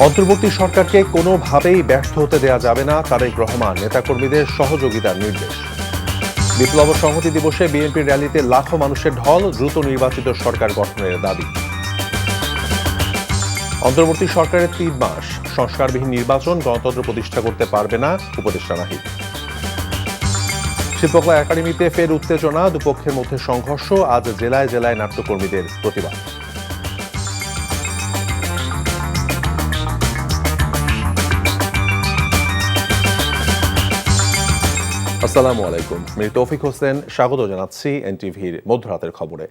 অন্তর্বর্তী সরকারকে কোনোভাবেই ব্যর্থ হতে দেয়া যাবে না, তারেক রহমান নেতাকর্মীদের সহযোগিতার নির্দেশ। বিপ্লব ও সংহতি দিবসে বিএনপির র্যালিতে লাখো মানুষের ঢল, দ্রুত নির্বাচিত সরকার গঠনের দাবি। অন্তর্বর্তী সরকারের ৩ মাস, সংস্কারবিহীন নির্বাচন গণতন্ত্র প্রতিষ্ঠা করতে পারবে না উপদেষ্টা নাহিদ। শিল্পকলা একাডেমিতে ফের উত্তেজনা, দুপক্ষের মধ্যে সংঘর্ষ, আজ জেলায় জেলায় নাট্যকর্মীদের প্রতিবাদ। আসসালামু আলাইকুম, মির তৌফিক হোসেন স্বাগত জানাচ্ছি এনটিভির মধ্যরাতের খবরে।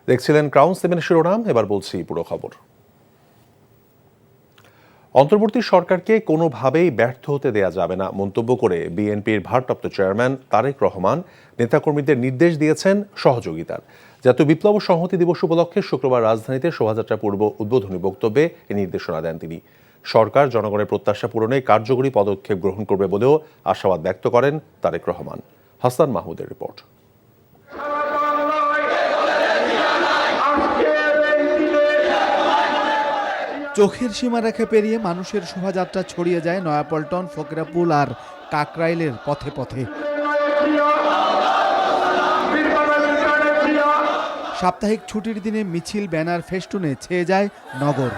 দেখছিলেন ক্রাউন 7 শিরোনাম, এবার বলছি পুরো খবর। অন্তর্বর্তী সরকারকে কোনোভাবেই ব্যর্থ হতে দেয়া যাবে না মন্তব্য করে বিএনপির ভারপ্রাপ্ত চেয়ারম্যান তারেক রহমান নেতাকর্মীদের নির্দেশ দিয়েছেন সহযোগিতার। জাতীয় বিপ্লব ও সংহতি দিবস উপলক্ষে শুক্রবার রাজধানীতে শোভাযাত্রা পূর্ব উদ্বোধনী বক্তব্যে এই নির্দেশনা দেন তিনি। সরকার জনগণের প্রত্যাশা পূরণে কার্যকরী পদক্ষেপ গ্রহণ করবে বলেও আশাবাদ ব্যক্ত করেন তারেক রহমান। হাসান মাহমুদের রিপোর্ট। চোখের সীমারেখা পেরিয়ে মানুষের শোভাযাত্রা ছড়িয়ে যায় নয়াপল্টন, ফকিরাপুল আর কাকরাইলের পথে পথে। সাপ্তাহিক ছুটির দিনে মিছিল, ব্যানার, ফেস্টুনে ছেয়ে যায় নগর।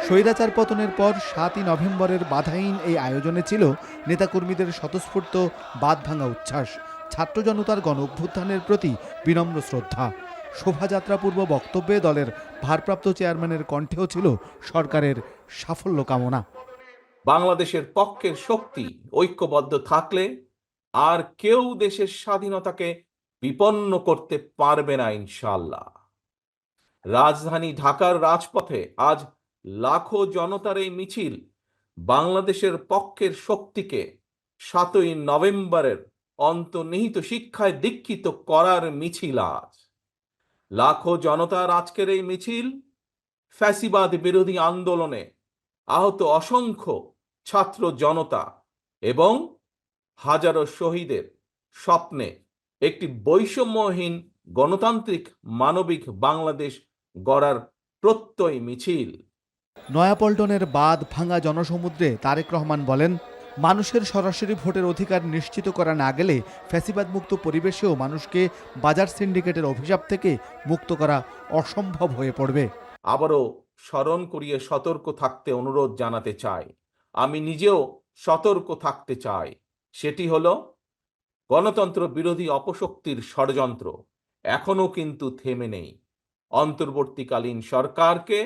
স্বৈরাচার পতনের পর ৭ই নভেম্বরের বাধাহীন এই আয়োজনে ছিল নেতাকর্মীদের স্বতঃস্ফূর্ত বাঁধভাঙা উচ্ছ্বাস, ছাত্র জনতার গণ অভ্যুত্থানের প্রতি বিনম্র শ্রদ্ধা। শোভাযাত্রা পূর্ব বক্তব্যে দলের ভারপ্রাপ্ত চেয়ারম্যানের কণ্ঠেও ছিল সরকারের সাফল্য কামনা। বাংলাদেশের পক্ষের শক্তি ঐক্যবদ্ধ থাকলে আর কেউ দেশের স্বাধীনতাকে বিপন্ন করতে পারবে না ইনশাআল্লাহ। রাজধানী ঢাকার রাজপথে আজ লাখো জনতার এই মিছিল বাংলাদেশের পক্ষের শক্তিকে ৭ই নভেম্বরের অন্তর্নিহিত শিক্ষায় দীক্ষিত করার মিছিল। আজ লাখো জনতার আজকের এই মিছিল ফ্যাসিবাদ বিরোধী আন্দোলনে আহত অসংখ্য ছাত্র জনতা এবং হাজারো শহীদের স্বপ্নে একটি বৈষম্যহীন গণতান্ত্রিক মানবিক বাংলাদেশ গড়ার প্রত্যয় মিছিল। নয়াপল্টনের বাঁধ ভাঙা জনসমুদ্রে তারেক রহমান বলেন, মানুষের সরাসরি ভোটের অধিকার নিশ্চিত করা না গেলে ফ্যাসিবাদ মুক্ত পরিবেশেও মানুষকে বাজার সিন্ডিকেটের অভিশাপ থেকে মুক্ত করা অসম্ভব হয়ে পড়বে। আবারও স্মরণ করিয়ে সতর্ক থাকতে অনুরোধ জানাতে চাই। আমি নিজেও সতর্ক থাকতে চাই। সেটি হলো গণতন্ত্র বিরোধী অপশক্তির ষড়যন্ত্র এখনো কিন্তু থেমে নেই। অন্তর্বর্তীকালীন সরকারকে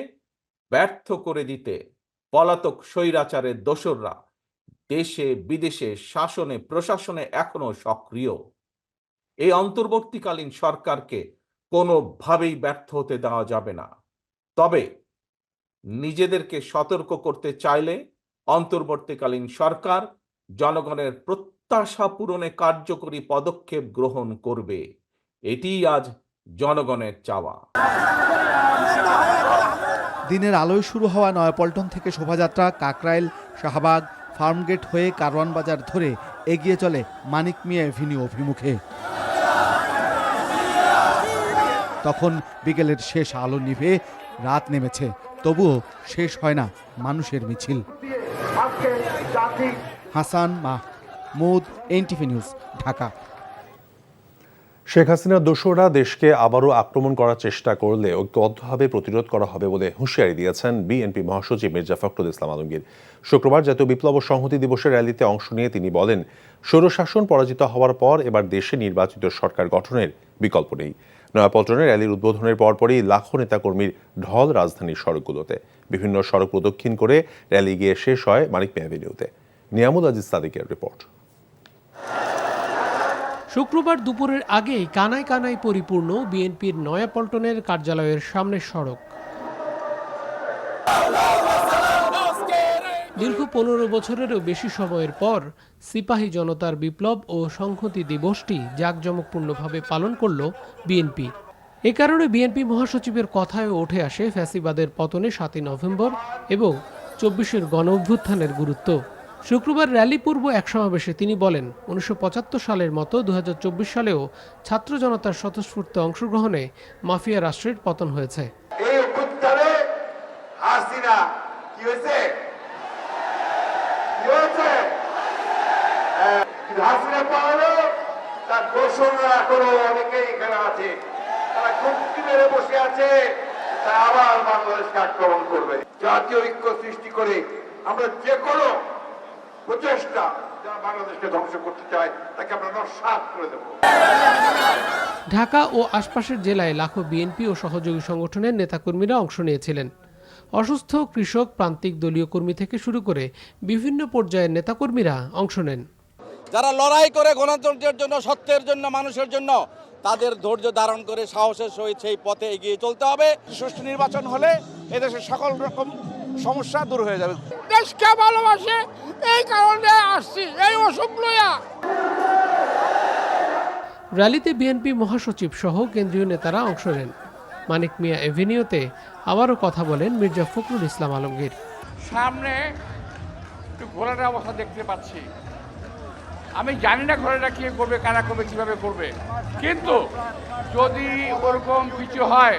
ব্যর্থ করে দিতে পলাতক স্বৈরাচারের দোসররা দেশে বিদেশে শাসনে প্রশাসনে এখনো সক্রিয়। এই অন্তর্বর্তীকালীন সরকারকে কোনোভাবেই ব্যর্থ হতে দেওয়া যাবে না। তবে নিজেদেরকে সতর্ক করতে চাইলে অন্তর্বর্তীকালীন সরকার জনগণের প্রত্যাশা পূরণে কার্যকরী পদক্ষেপ গ্রহণ করবে, এটিই আজ জনগণের চাওয়া। দিনের আলোয় শুরু হওয়া নয়াপল্টন থেকে শোভাযাত্রা কাকরাইল, শাহবাগ, ফার্মগেট হয়ে কারওয়ান বাজার ধরে এগিয়ে চলে মানিক মিয়া এভিনিউ অভিমুখে। তখন বিকেলের শেষ আলো নিভে রাত নেমেছে, তবুও শেষ হয় না মানুষের মিছিল। Hasan Mahmud, NTV news, Dhaka. শেখ হাসিনার দোসররা দেশকে আবারও আক্রমণ করার চেষ্টা করলে ঐক্যবদ্ধভাবে প্রতিরোধ করা হবে বলে হুঁশিয়ারি দিয়েছেন বিএনপি মহাসচিব মির্জা ফখরুল ইসলাম আলমগীর। শুক্রবার জাতীয় বিপ্লব ও সংহতি দিবসের র্যালিতে অংশ নিয়ে তিনি বলেন, স্বৈরশাসন পরাজিত হওয়ার পর এবার দেশে নির্বাচিত সরকার গঠনের বিকল্প নেই। নয়াপল্টনে র্যালির উদ্বোধনের পরপরই লাখো নেতাকর্মীর ঢল রাজধানীর সড়কগুলোতে। বিভিন্ন সড়ক প্রদক্ষিণ করে র্যালি গিয়ে শেষ হয় মানিক মিয়া এভিনিউতে। নিয়ামুল আজিজ সাদিকের রিপোর্ট। শুক্রবার দুপুরের আগেই কানায় কানায় পরিপূর্ণ বিএনপির নয়াপল্টনের কার্যালয়ের সামনের সড়ক। দীর্ঘ ১৫ বছরেরও বেশি সময়ের পর সিপাহী জনতার বিপ্লব ও সংহতি দিবসটি জাঁকজমকপূর্ণভাবে পালন করল বিএনপি। এ কারণে বিএনপি মহাসচিবের কথায় উঠে আসে ফ্যাসিবাদের পতনে ৭ই নভেম্বর এবং ২৪-এর গণ অভ্যুত্থানের গুরুত্ব। শুক্রবার র্যালি পূর্ব এক সমাবেশে তিনি বলেন ১৯৭৫ সালের মতো ২০২৪ সালেও ছাত্র জনতার স্বতঃস্ফূর্ত অংশগ্রহণে মাফিয়া রাষ্ট্রের পতন হয়েছে। এই অভ্যুত্থানে হাসিনা কি হয়েছে? হাসিনা পাওয়ালো তার দোষররা এখনো অনেকেই এখানে আছে, তারা যুক্তি মেরে বসে আছে, তারা আবার বাংলাদেশকে আক্রমণ করবে। জাতীয় ঐক্য সৃষ্টি করে আমরা যে কোনো প্রচেষ্টা যারা বাংলাদেশকে ধ্বংস করতে চায় তাকে আমরা নস্যাৎ করে দেবো। ঢাকা ও আশপাশের জেলায় লাখো বিএনপি ও সহযোগী সংগঠনের নেতাকর্মীরা অংশ নিয়েছিলেন। অসুস্থ কৃষক, প্রান্তিক দলীয় কর্মী থেকে শুরু করে বিভিন্ন পর্যায়ের নেতাকর্মীরা অংশ নেন। যারা লড়াই করে গণতন্ত্রের জন্য, সত্যের জন্য, মানুষের জন্য, তাদের ধৈর্য ধারণ করে সাহসের সহিত সেই পথে এগিয়ে চলতে হবে। সুষ্ঠু নির্বাচন হলে এদেশের সকল রকম সমস্যা দূর হয়ে যাবে। দেশকে ভালোবাসে, এই কারণে আসছি, এই অসুখ লইয়া। র্যালিতে বিএনপি মহাসচিব সহ কেন্দ্রীয় নেতারা অংশ নেন। মানিক মিয়া এভিনিউতে আবারও কথা বলেন মির্জা ফখরুল ইসলাম আলমগীর। সামনে একটু ঘোড়ার অবস্থা দেখতে পাচ্ছি, আমি জানি না ঘোড়াটা কি করবে, কারা করবে, কিভাবে করবে, কিন্তু যদি ওরকম কিছু হয়,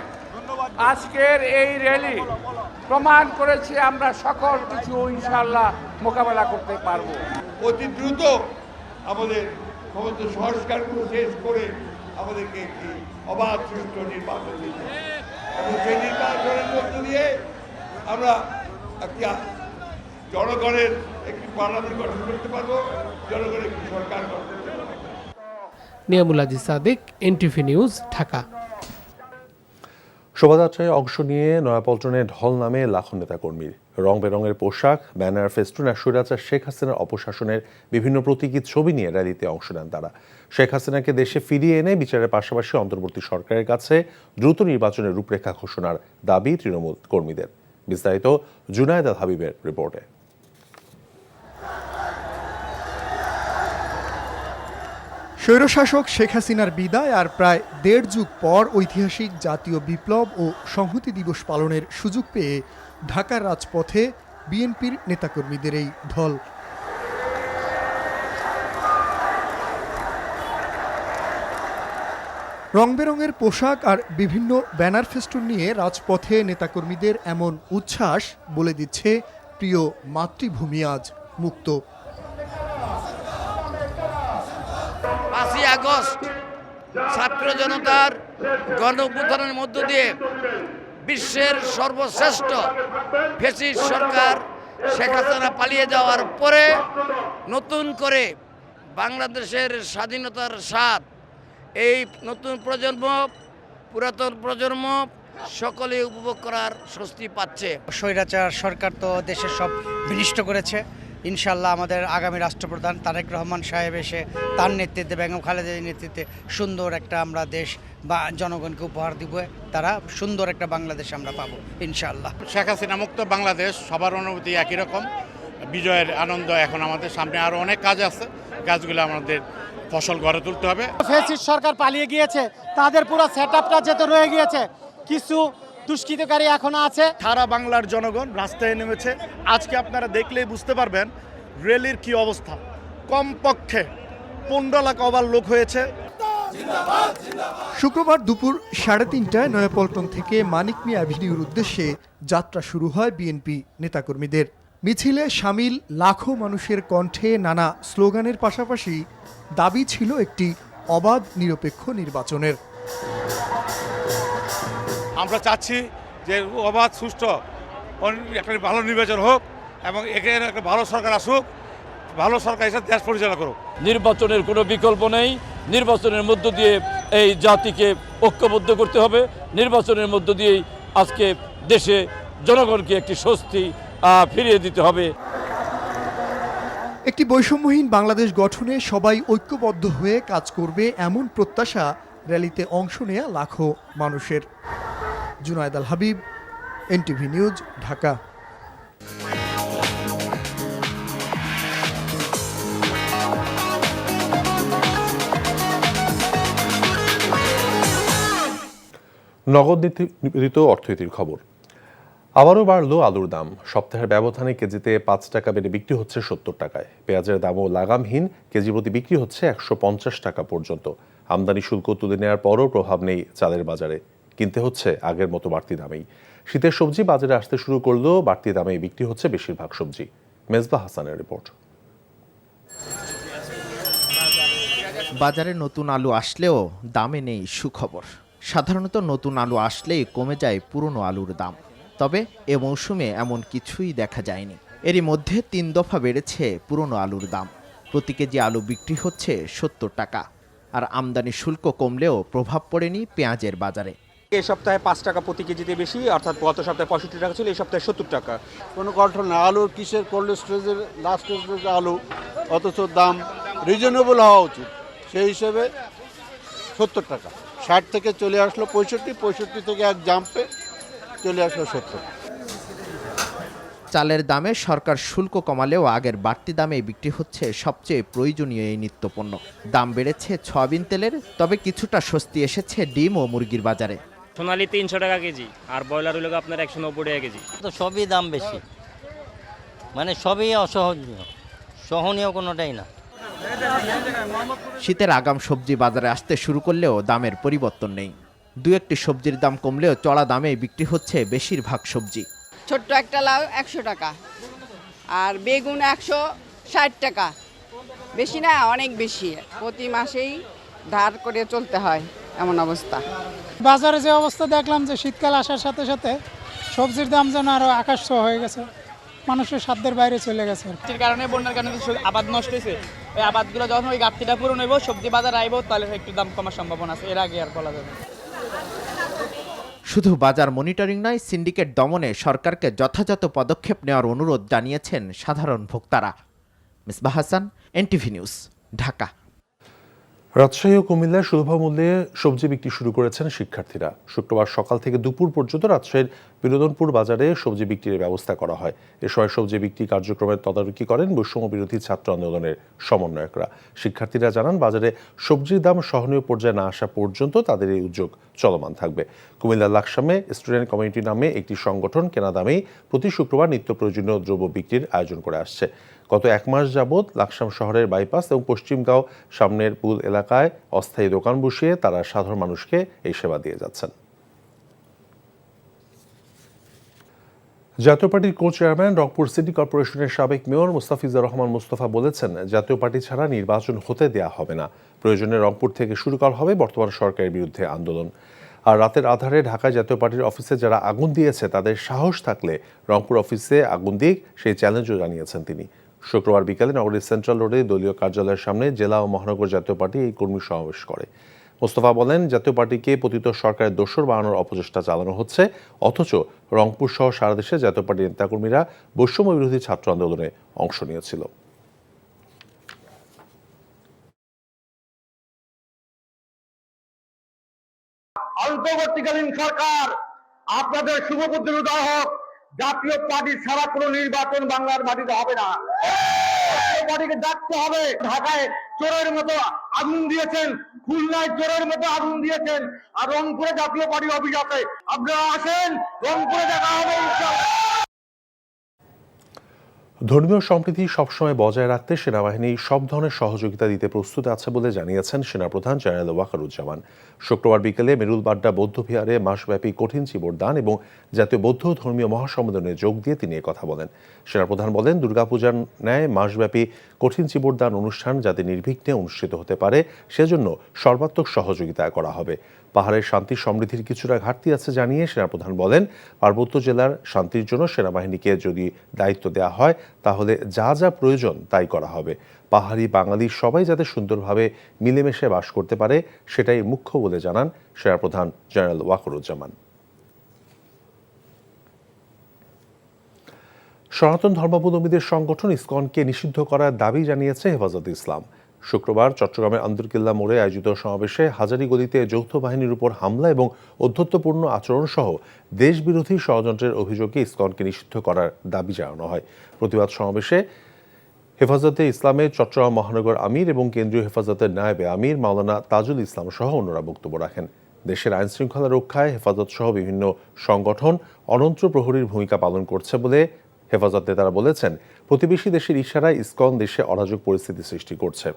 আজকের এই র্যালি প্রমাণ করেছে আমরা সকল কিছু ইনশাআল্লাহ মোকাবেলা করতে পারবো। অতি দ্রুত আমাদের ক্ষমতা সংস্কারগুলো শেষ করে আমাদেরকে একটি অবাধ সুষ্ঠু নির্বাচন দিতে হবে। এবং সেই নির্বাচনের মধ্য দিয়ে আমরা একটি জনগণের একটি পার্লামেন্ট গঠন করতে পারবো, জনগণের একটি সরকার গঠন করতে পারবো। Niamul Aziz Sadiq, NTV news, Dhaka. শোভাযাত্রায় অংশ নিয়ে নয়াপল্টনে ঢল নামে লাখো নেতাকর্মীর। রং বেরঙের পোশাক, ব্যানার, ফেস্টুন আর স্বৈরাচার শেখ হাসিনার অপশাসনের বিভিন্ন প্রতীকী ছবি নিয়ে র্যালিতে অংশ নেন তারা। শেখ হাসিনাকে দেশে ফিরিয়ে এনে বিচারের পাশাপাশি অন্তর্বর্তী সরকারের কাছে দ্রুত নির্বাচনের রূপরেখা ঘোষণার দাবি তৃণমূল কর্মীদের। বিস্তারিত জুনায়েদ আল হাবিবের রিপোর্টে। স্বৈরশাসক শেখ হাসিনার বিদায় আর প্রায় ১.৫ যুগ পর ঐতিহাসিক জাতীয় বিপ্লব ও সংহতি দিবস পালনের সুযোগ পেয়ে ঢাকার রাজপথে বিএনপির নেতাকর্মীদের এই ঢল। রং বেরঙের পোশাক আর বিভিন্ন ব্যানার ফেস্টুন নিয়ে রাজপথে নেতাকর্মীদের এমন উচ্ছ্বাস বলে দিচ্ছে প্রিয় মাতৃভূমি আজ মুক্ত। ৫ই আগস্ট ছাত্র জনতার গণ-অভ্যুত্থানের মধ্য দিয়ে বিশ্বের সর্বশ্রেষ্ঠ ফ্যাসিস্ট সরকার শেখ হাসিনা পালিয়ে যাওয়ার পরে নতুন করে বাংলাদেশের স্বাধীনতার স্বাদ এই নতুন প্রজন্ম, পুরাতন প্রজন্ম সকলে উপভোগ করার স্বস্তি পাচ্ছে। স্বৈরাচার সরকার তো দেশের সব বিনষ্ট করেছে। ইনশাল্লাহ আমাদের আগামী রাষ্ট্রপ্রধান তারেক রহমান সাহেব এসে তার নেতৃত্বে, বেগম খালেদার নেতৃত্বে সুন্দর একটা আমরা দেশ বা জনগণকে উপহার দিব। তারা সুন্দর একটা বাংলাদেশ আমরা পাবো ইনশাল্লাহ। শেখ হাসিনা মুক্ত বাংলাদেশ, সবার অনুভূতি একই রকম। বিজয়ের আনন্দ এখন আমাদের সামনে, আরও অনেক কাজ আছে, কাজগুলো আমাদের ফসল গড়ে তুলতে হবে। ফ্যাসিস্ট সরকার পালিয়ে গিয়েছে, তাদের পুরো সেটআপটা যেতে রয়ে গিয়েছে, কিছু দুষ্কৃতকারী এখনো আছে। সারা বাংলার জনগণ রাস্তায় নেমেছে। আজকে আপনারা দেখলেই বুঝতে পারবেন রেলির কি অবস্থা। কমপক্ষে 15 লাখ ওভার লোক হয়েছে। শুক্রবার দুপুর 3:30টায় নয়াপল্টন থেকে মানিক মিয়া এভিনিউর উদ্দেশ্যে যাত্রা শুরু হয় বিএনপি নেতাকর্মীদের। মিছিলে সামিল লাখো মানুষের কণ্ঠে নানা স্লোগানের পাশাপাশি দাবি ছিল একটি অবাধ নিরপেক্ষ নির্বাচনের। আমরা চাচ্ছি যে অবাধ, সুষ্ঠু একটা ভালো নির্বাচন হোক এবং এখানে একটা ভালো সরকার আসুক, ভালো সরকার এসে দেশ পরিচালনা করুক। নির্বাচনের কোনো বিকল্প নেই। নির্বাচনের মধ্য দিয়ে এই জাতিকে ঐক্যবদ্ধ করতে হবে। নির্বাচনের মধ্য দিয়েই আজকে দেশে জনগণকে একটি স্বস্তি ফিরিয়ে দিতে হবে। একটি বৈষম্যহীন বাংলাদেশ গঠনে সবাই ঐক্যবদ্ধ হয়ে কাজ করবে, এমন প্রত্যাশা র্যালিতে অংশ নেয়া লাখো মানুষের। জুনায়েদ আল হাবিব, এনটিভি নিউজ, ঢাকা। নগদ নির্ধারিত অর্থনীতির খবর। আবারও বাড়ল আলুর দাম। সপ্তাহের ব্যবধানে কেজিতে 5 টাকা বেড়ে বিক্রি হচ্ছে 70 টাকায়। পেঁয়াজের দামও লাগামহীন, কেজি প্রতি বিক্রি হচ্ছে 150 টাকা পর্যন্ত। আমদানি শুল্ক তুলে নেওয়ার পরও প্রভাব নেই চালের বাজারে, কিনতে হচ্ছে আগের মতো বাড়তি দামেই। শীতের সবজি বাজারে আসতে শুরু করলেও বাড়তি দামেই বিক্রি হচ্ছে বেশিরভাগ সবজি। মেজবা হাসানের রিপোর্ট। বাজারে নতুন আলু আসলেও দামে নেই সুখবর। সাধারণত নতুন আলু আসলেই কমে যায় পুরনো আলুর দাম, তবে এ মৌসুমে এমন কিছুই দেখা যায়নি। এরই মধ্যে 3 দফা বেড়েছে পুরনো আলুর দাম। প্রতি কেজি আলু বিক্রি হচ্ছে 70 টাকা। আর আমদানি শুল্ক কমলেও প্রভাব পড়েনি পেঁয়াজের বাজারে। এই সপ্তাহে 5 টাকা প্রতি কেজিতে বেশি, অর্থাৎ গত সপ্তাহে 65 টাকা ছিল, এই সপ্তাহে 70 টাকা। কোনো কন্ট্রোল না, আলুর কিসের কোল্ড স্টোরেজের লাস্ট স্টোরেজের আলু, অথচ দাম রিজনেবল হওয়া উচিত, সেই হিসেবে 70 টাকা। 60 থেকে চলে আসলো 65, 65 থেকে এক জাম্পে চলে আসলো 70। চালের দামে সরকার শুল্ক কমালেও আগের বাড়তি দামে বিক্রি হচ্ছে সবচেয়ে প্রয়োজনীয় এই নিত্যপণ্য। দাম বেড়েছে সয়াবিন তেলের, তবে কিছুটা স্বস্তি এসেছে ডিম ও মুরগির বাজারে। সোনালি 300 টাকা কেজি, আর ব্রয়লার হলো আপনার 190 টাকা কেজি। তো সবই দাম বেশি, মানে সবই অসহনীয়, সহনীয় কোনোটাই না। শীতের আগাম সবজি বাজারে আসতে শুরু করলেও দামের পরিবর্তন নেই। 2-1টি সবজির দাম কমলেও চড়া দামে বিক্রি হচ্ছে বেশিরভাগ সবজি। ছোট্ট একটা লাউ 100 টাকা, আর বেগুন 160 টাকা। বেশি না, অনেক বেশি। প্রতি মাসেই ধার করে চলতে হয়, এমন অবস্থা। বাজারে যে অবস্থা দেখলাম, যে শীতকাল আসার সাথে সাথে সবজির দাম যেন আরো আকাশ ছোঁয়া হয়ে গেছে, মানুষের সাধ্যের বাইরে চলে গেছে। এর কারণে বন্যার কারণে আবাদ নষ্ট হয়েছে। ওই আবাদগুলো যখন ওই ঘাটতিটা পূরণ হইব, সবজি বাজার আইব, তাহলে একটু দাম কমার সম্ভাবনা আছে। এর আগে আর বলা যাবে না। শুধু বাজার মনিটরিং নয়, সিন্ডিকেট দমনে সরকারকে যথাযথ পদক্ষেপ নেওয়ার অনুরোধ জানিয়েছেন সাধারণ ভোক্তারা। Misbah Hasan, NTV news, Dhaka. রাজশাহী ও কুমিল্লায় সুলভ মূল্যে সবজি বিক্রি শুরু করেছেন শিক্ষার্থীরা। শুক্রবার সকাল থেকে দুপুর পর্যন্ত রাজশাহীর বিনোদনপুর বাজারে সবজি বিক্রির ব্যবস্থা করা হয়। এ সময় সবজি বিক্রি কার্যক্রমের তদারকি করেন বৈষম্য বিরোধী ছাত্র আন্দোলনের সমন্বয়করা। শিক্ষার্থীরা জানান, বাজারে সবজির দাম সহনীয় পর্যায়ে না আসা পর্যন্ত তাদের এই উদ্যোগ চলমান থাকবে। কুমিল্লার লাকসামে স্টুডেন্ট কমিউনিটি নামে একটি সংগঠন কেনা দামেই প্রতি শুক্রবার নিত্য প্রয়োজনীয় দ্রব্য বিক্রির আয়োজন করে আসছে। গত 1 মাস যাবৎ লাকসাম শহরের বাইপাস এবং পশ্চিমগাঁও সামনের পুল এলাকায় অস্থায়ী দোকান বসিয়ে তারা সাধারণ মানুষকে এই সেবা দিয়ে যাচ্ছেন। জাতীয় পার্টির কো চেয়ারম্যান, রংপুর সিটি কর্পোরেশনের সাবেক মেয়র মুস্তাফিজুর রহমান মুস্তফা বলেছেন, জাতীয় পার্টি ছাড়া নির্বাচন হতে দেয়া হবে না। প্রয়োজনে রংপুর থেকে শুরু করা হবে বর্তমান সরকারের বিরুদ্ধে আন্দোলন। আর রাতের আধারে ঢাকায় জাতীয় পার্টির অফিসে যারা আগুন দিয়েছে তাদের সাহস থাকলে রংপুর অফিসে আগুন দিক, সেই চ্যালেঞ্জও জানিয়েছেন তিনি। শুক্রবার বিকালে নগরীর সেন্ট্রাল রোডে দলীয় কার্যালয়ের সামনে জেলা ও মহানগর জাতীয় পার্টি এই কর্মী সমাবেশ করে। মোস্তফা বলেন, জাতীয় পার্টিকে পতিত সরকারের দোসর বানানোর অপচেষ্টা চালানো হচ্ছে, অথচ রংপুর সহ সারা দেশে জাতীয় পার্টির নেতাকর্মীরা বৈষম্য বিরোধী ছাত্র আন্দোলনে অংশ নিয়েছিল। অন্তর্বর্তীকালীন সরকার আপনাদের শুভবুদ্ধির উদাহরণ, জাতীয় পার্টি ছাড়া কোনো নির্বাচন বাংলার মাটিতে হবে না। জাতীয় পার্টিকে ডাকতে হবে। ঢাকায় চোরের মতো আগুন দিয়েছেন, খুলনায় চোরের মতো আগুন দিয়েছেন, আর রংপুরে জাতীয় পার্টি অফিস আছে। আপনারা আসেন, রংপুরে দেখা হবে ইনশাআল্লাহ। ধর্মীয় সম্প্রীতি সবসময় বজায় রাখতে সেনাবাহিনী সব ধরনের সহযোগিতা দিতে প্রস্তুত আছে বলে জানিয়েছেন সেনাপ্রধান জেনারেল ওয়াকারুজ্জামান। শুক্রবার বিকেলে মেরুলবাড্ডা বৌদ্ধবিহারে মাসব্যাপী কঠিন চিবরদান এবং জাতীয় বৌদ্ধ ধর্মীয় মহাসম্মেলনে যোগ দিয়ে তিনি কথা বলেন। সেনাপ্রধান বলেন, দুর্গাপূজার ন্যায় মাসব্যাপী কঠিন চিবরদান অনুষ্ঠান যাতে নির্বিঘ্নে অনুষ্ঠিত হতে পারে সেজন্য সর্বাত্মক সহযোগিতা করা হবে। পাহাড়ের শান্তি সমৃদ্ধির কিছুটা ঘাটতি আছে জানিয়ে সেনাপ্রধান বলেন, পার্বত্য জেলার শান্তির জন্য সেনাবাহিনীকে যদি দায়িত্ব দেওয়া হয় তাহলে যা যা প্রয়োজন তাই করা হবে। পাহাড়ি বাঙালি সবাই যাতে সুন্দরভাবে মিলেমিশে বাস করতে পারে সেটাই মুখ্য বলে জানান সেনাপ্রধান জেনারেল ওয়াকারুজ্জামান। সনাতন ধর্মাবলম্বীদের সংগঠন ইসকনকে নিষিদ্ধ করার দাবি জানিয়েছে হেফাজতে ইসলাম। শুক্রবার চট্টগ্রামের আন্দরকিল্লা মোড়ে আয়োজিত সমাবেশে হাজারীগলিতে যৌথ বাহিনীর উপর হামলা এবং অধ্যত্বপূর্ণ আচরণ সহ দেশবিরোধী ষড়যন্ত্রের অভিযোগে ইসকনকে নিষিদ্ধ করার দাবি জানানো হয়। প্রতিবাদ সমাবেশে হেফাজতে ইসলামের চট্টগ্রাম মহানগর আমির এবং কেন্দ্রীয় হেফাজতের নায়েবে আমির মাওলানা তাজুল ইসলাম সহ অন্যরা বক্তব্য রাখেন। দেশের আইনশৃঙ্খলা রক্ষায় হেফাজত সহ বিভিন্ন সংগঠন অনন্ত প্রহরীর ভূমিকা পালন করছে বলে হেফাজত নেতারা বলেছেন, প্রতিবেশী দেশের ইশারায় ইসকন দেশে অরাজক পরিস্থিতি সৃষ্টি করছে।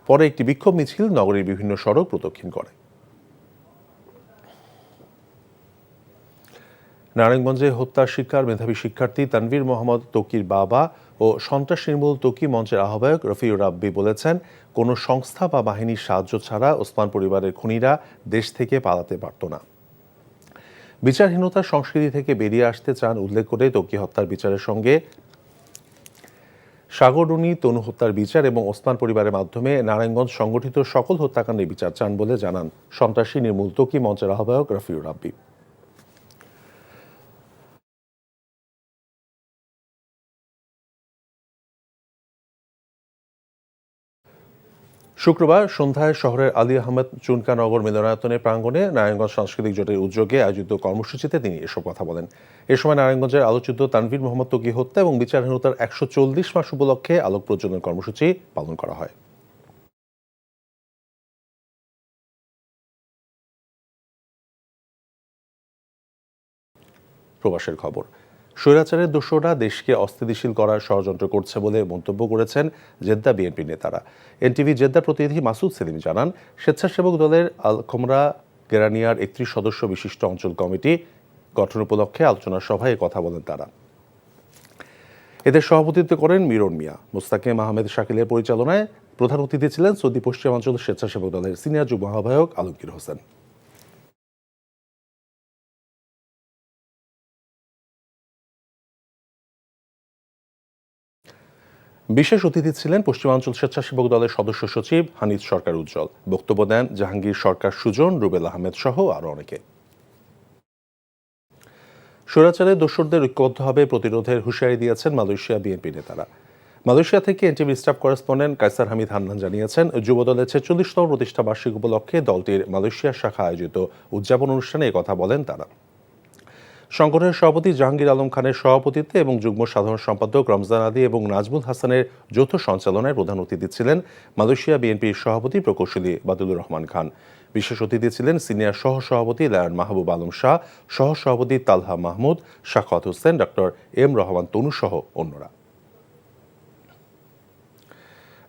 পরে একটি বিক্ষোভ মিছিল নগরীর বিভিন্ন সড়ক প্রদক্ষিণ করে। নারায়ণগঞ্জে হত্যার শিকার মেধাবী শিক্ষার্থী তানভীর মোহাম্মদ তকির বাবা ও সন্ত্রাস নির্মূল তকি মঞ্চের আহ্বায়ক রফিউর রাব্বি বলেছেন, কোনো সংস্থা বা বাহিনীর সাহায্য ছাড়া ওসমান পরিবারের খুনিরা দেশ থেকে পালাতে পারত না। বিচারহীনতার সংস্কৃতি থেকে বেরিয়ে আসতে চান উল্লেখ করে তকি হত্যার বিচারের সঙ্গে সাগররুনি তনু হত্যার বিচার এবং ওসমান পরিবারের মাধ্যমে নারায়ণগঞ্জ সংগঠিত সকল হত্যাকাণ্ডের বিচার চান বলে জানান সন্ত্রাসী নির্মূল তকি মঞ্চের আহ্বায়ক রফিউর রাব্বি। শুক্রবার সন্ধ্যায় শহরের আলী আহমেদ চুনকানগর মিলনায়তনের প্রাঙ্গণে নারায়ণগঞ্জ সাংস্কৃতিক জোটের উদ্যোগে আয়োজিত কর্মসূচিতে তিনি এসব কথা বলেন। এ সময় নারায়ণগঞ্জের আলোচিত তানভীর মোহাম্মদ তকি হত্যা এবং বিচারহীনতার ১৪০ মাস উপলক্ষে আলোক প্রজ্বলন কর্মসূচি পালন করা হয়। প্রবাসের খবর। স্বৈরাচারের দোসররা দেশকে অস্থিতিশীল করার ষড়যন্ত্র করছে বলে মন্তব্য করেছেন জেদ্দা বিএনপি নেতারা। এনটিভি জেদ্দা প্রতিনিধি মাসুদ সেলিম জানান, স্বেচ্ছাসেবক দলের আল খোমরা গেরানিয়ার ৩১ সদস্য বিশিষ্ট অঞ্চল কমিটি গঠন উপলক্ষে আলোচনা সভায় কথা বলেন তারা। এদের সভাপতিত্ব করেন মিরন মিয়া। মোস্তাকিম আহমেদ শাকিলের পরিচালনায় প্রধান অতিথি ছিলেন সৌদি পশ্চিমাঞ্চল স্বেচ্ছাসেবক দলের সিনিয়র যুগ্ম আহ্বায়ক আলমগীর হোসেন। বিশেষ অতিথি ছিলেন পশ্চিমাঞ্চল স্বেচ্ছাসেবক দলের সদস্য সচিব হানিফ সরকার উজ্জ্বল। বক্তব্য দেন জাহাঙ্গীর সরকার সুজন, রুবেল আহমেদ সহ আরো অনেকে। স্বৈরাচারের দোসরদের ঐক্যবদ্ধভাবে প্রতিরোধের হুঁশিয়ারি দিয়েছেন মালয়েশিয়া বিএনপি নেতারা। মালয়েশিয়া থেকে NTV staff correspondent Kaiser Hamid Hannan জানিয়েছেন, যুবদলের ৪৬তম প্রতিষ্ঠা বার্ষিক উপলক্ষে দলটির মালয়েশিয়া শাখা আয়োজিত উদযাপন অনুষ্ঠানে কথা বলেন তারা। সংগঠনের সভাপতি জাহাঙ্গীর আলম খানের সভাপতিত্বে এবং যুগ্ম সাধারণ সম্পাদক রমজান আলী এবং নাজমুল হাসানের যৌথ সঞ্চালনায় প্রধান অতিথি ছিলেন মালয়েশিয়া বিএনপির সভাপতি প্রকৌশলী বাদুলুর রহমান খান। বিশেষ অতিথি ছিলেন সিনিয়র সহ সভাপতি লায়ন মাহবুব আলম শাহ, সহ সভাপতি তালহা মাহমুদ, শাখাওয়াত হোসেন, ডক্টর এম রহমান তনু সহ অন্যরা।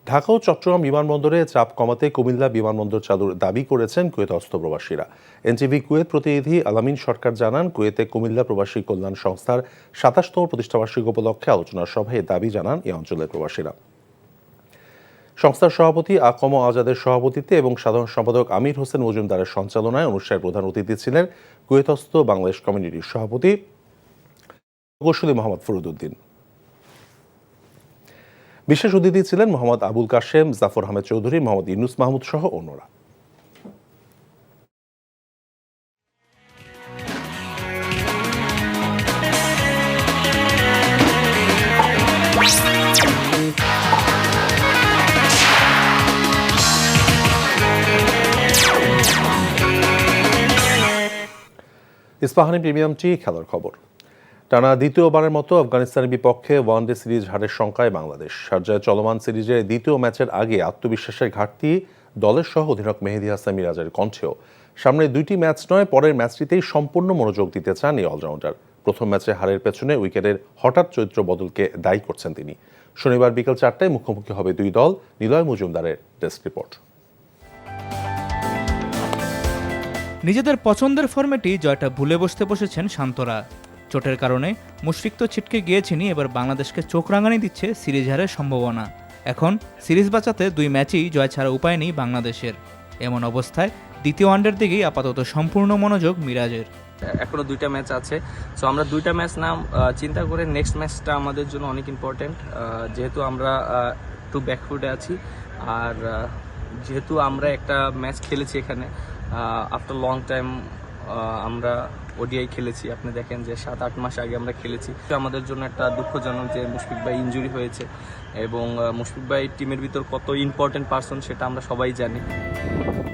ঢাকা ও চট্টগ্রাম বিমানবন্দরে চাপ কমাতে কুমিল্লা বিমানবন্দর চালুর দাবি করেছেন কুয়েতস্থ প্রবাসীরা। এনটিভি কুয়েত প্রতিনিধি আলামিন সরকার জানান, কুয়েতে কুমিল্লা প্রবাসী কল্যাণ সংস্থার ২৭তম প্রতিষ্ঠাবার্ষিকী উপলক্ষে আলোচনা সভায় দাবি জানান এই অঞ্চলের প্রবাসীরা। সংস্থার সভাপতি আকম আজাদের সভাপতিত্বে এবং সাধারণ সম্পাদক আমির হোসেন মজুমদারের সঞ্চালনায় অনুষ্ঠানের প্রধান অতিথি ছিলেন কুয়েতস্থ বাংলাদেশ কমিউনিটির সভাপতি প্রকৌশলী মোহাম্মদ ফরুদউদ্দিন। বিশেষ অতিথি ছিলেন মোহাম্মদ আবুল কাশেম, জাফর আহমেদ চৌধুরী, মোহাম্মদ ইউনুস মাহমুদ সহ অন্যরা। ইস্পাহানি প্রিমিয়াম টি খেলার খবর। টানা দ্বিতীয়বারের মতো আফগানিস্তানের বিপক্ষে ওয়ানডে সিরিজ হারের শঙ্কায় বাংলাদেশ। শারজায় চলমান সিরিজের দ্বিতীয় ম্যাচের আগে আত্মবিশ্বাসের ঘাটতি দলের সহ অধিনায়ক মেহেদী হাসান মিরাজের কণ্ঠেও। সামনে দুইটি ম্যাচ নয়, পরের ম্যাচটিতেই সম্পূর্ণ মনোযোগ দিতে চান এই অলরাউন্ডার। প্রথম ম্যাচে হারের পেছনে উইকেটের হঠাৎ চরিত্র বদলকে দায়ী করছেন তিনি। শনিবার বিকেল ৪টায় মুখোমুখি হবে দুই দল। নিলয় মজুমদারের ডেস্ক রিপোর্ট। নিজেদের পছন্দের ফরম্যাটেই জয়টা ভুলে বসেছেন শান্তরা। চোটের কারণে মুশফিক তো ছিটকে গিয়েছেনই, এবার বাংলাদেশকে চোখ রাঙানি দিচ্ছে সিরিজ হারের সম্ভাবনা। এখন সিরিজ বাঁচাতে দুই ম্যাচেই জয় ছাড়া উপায় নেই বাংলাদেশের। এমন অবস্থায় দ্বিতীয় ওয়ানডের দিকেই আপাতত সম্পূর্ণ মনোযোগ মিরাজের। এখনো দুইটা ম্যাচ আছে, সো আমরা দুইটা ম্যাচ না চিন্তা করে নেক্সট ম্যাচটা আমাদের জন্য অনেক ইম্পর্টেন্ট, যেহেতু আমরা একটু ব্যাকফুটে আছি। আর যেহেতু আমরা একটা ম্যাচ খেলেছি এখানে আফটার লং টাইম, আমরা ওডিআই খেলেছি, আপনি দেখেন যে 7-8 মাস আগে আমরা খেলেছি। আমাদের জন্য একটা দুঃখজনক যে মুশফিক ভাই ইনজুরি হয়েছে, এবং মুশফিক ভাই টিমের ভিতর কত ইম্পর্টেন্ট পার্সন সেটা আমরা সবাই জানি।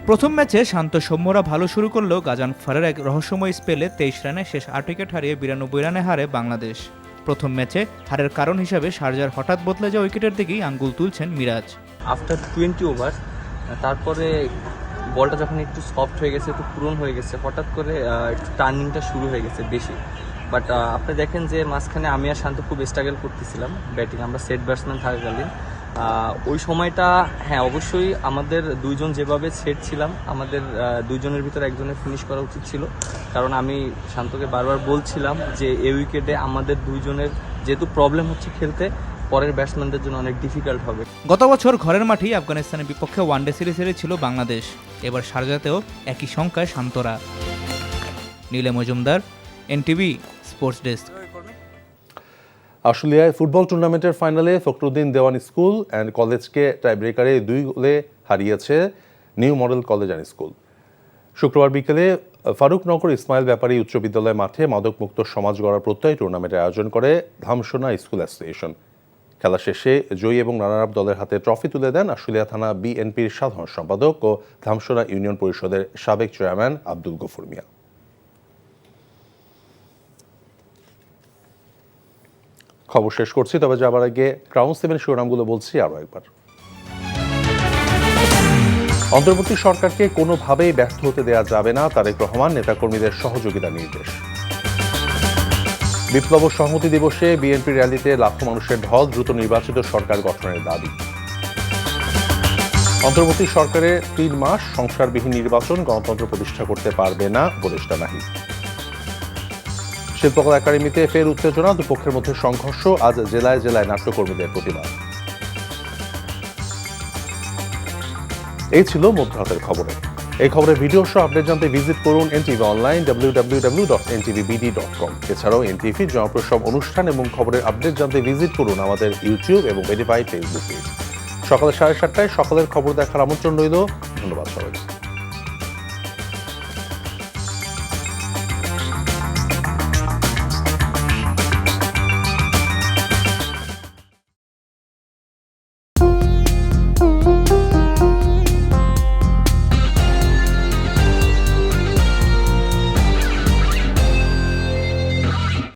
প্রথম ম্যাচে শান্ত সৌম্যরা ভালো শুরু করলেও গাজান ফারের এক রহস্যময় স্পেলে 23 রানে শেষ 8 উইকেট হারিয়ে 92 রানে হারে বাংলাদেশ। প্রথম ম্যাচে হারের কারণ হিসাবে শারজার হঠাৎ বদলে যাওয়া উইকেটের দিকেই আঙ্গুল তুলছেন মিরাজ। আফটার 20 ওভার তারপরে বলটা যখন একটু সফট হয়ে গেছে, একটু পুরন হয়ে গেছে, হঠাৎ করে একটু টার্নিংটা শুরু হয়ে গেছে বেশি। বাট আপনি দেখেন যে মাঝখানে আমি আর শান্ত খুব স্ট্রাগল করতেছিলাম ব্যাটিং, আমরা সেট ব্যাটসম্যান থাকাকালীন ওই সময়টা। হ্যাঁ, অবশ্যই আমাদের দুইজন যেভাবে সেট ছিলাম, আমাদের দুইজনের ভিতরে একজনের ফিনিশ করা উচিত ছিল, কারণ আমি শান্তকে বারবার বলছিলাম যে এই উইকেটে আমাদের দুইজনের যেহেতু প্রবলেম হচ্ছে খেলতে, পরের ব্যাটসম্যানদের জন্য অনেক ডিফিকাল্ট হবে। গত বছর ঘরের মাঠেই আফগানিস্তানের বিপক্ষে ওয়ানডে সিরিজ হেরেছিল বাংলাদেশ, এবার শারজাতেও একই সংখ্যায় শান্তরা। নীলে মজুমদার, এনটিভি স্পোর্টস ডেস্ক। আশুলিয়ায় ফুটবল টুর্নামেন্টের ফাইনালে ফখরুদ্দিন দেওয়ান স্কুল অ্যান্ড কলেজকে টাইব্রেকারে 2 গোলে হারিয়েছে new model college and school. শুক্রবার বিকেলে ফারুকনগর ইসমাইল ব্যাপারী উচ্চ বিদ্যালয় মাঠে মাদকমুক্ত সমাজ গড়ার প্রত্যয় টুর্নামেন্টের আয়োজন করে ধামসোনা স্কুল অ্যাসোসিয়েশন। খেলা শেষে জয়ী এবং রানার আপ দলের হাতে ট্রফি তুলে দেন আশুলিয়া থানা বিএনপির সাধারণ সম্পাদক ও ধামসোনা ইউনিয়ন পরিষদের সাবেক চেয়ারম্যান আব্দুল গফুর মিয়া। খবর শেষ করছি, তবে যাবার আগে ক্রাউন 7 শিরোনামগুলো বলছি আরও একবার। অন্তর্বর্তী সরকারকে কোনোভাবেই ব্যর্থ হতে দেওয়া যাবে না, তারেক রহমান নেতাকর্মীদের সহযোগিতার নির্দেশ। বিপ্লব ও সংহতি দিবসে বিএনপি র্যালিতে লাখো মানুষের ঢল, দ্রুত নির্বাচিত সরকার গঠনের দাবি। অন্তর্বর্তী সরকারের 3 মাস সংস্কারবিহীন নির্বাচন গণতন্ত্র প্রতিষ্ঠা করতে পারবে না উপদেষ্টা নাহিদ। শিল্পকলা একাডেমিতে ফের উত্তেজনা, দুপক্ষের মধ্যে সংঘর্ষ, আজ জেলায় জেলায় নাট্যকর্মীদের প্রতিবাদ। এই ছিল মধ্যরাতের খবরে। এই খবরের ভিডিও সহ আপডেট জানতে ভিজিট করুন এনটিভি অনলাইন www.ntvbd.com। এছাড়াও এনটিভি জনপ্রিয় সব অনুষ্ঠান এবং খবরের আপডেট জানতে ভিজিট করুন আমাদের ইউটিউব এবং ভেরিফাইড ফেসবুক পেজ। সকাল 7:30টায় সকালের খবর দেখার আমন্ত্রণ রইল। ধন্যবাদ সবাইকে।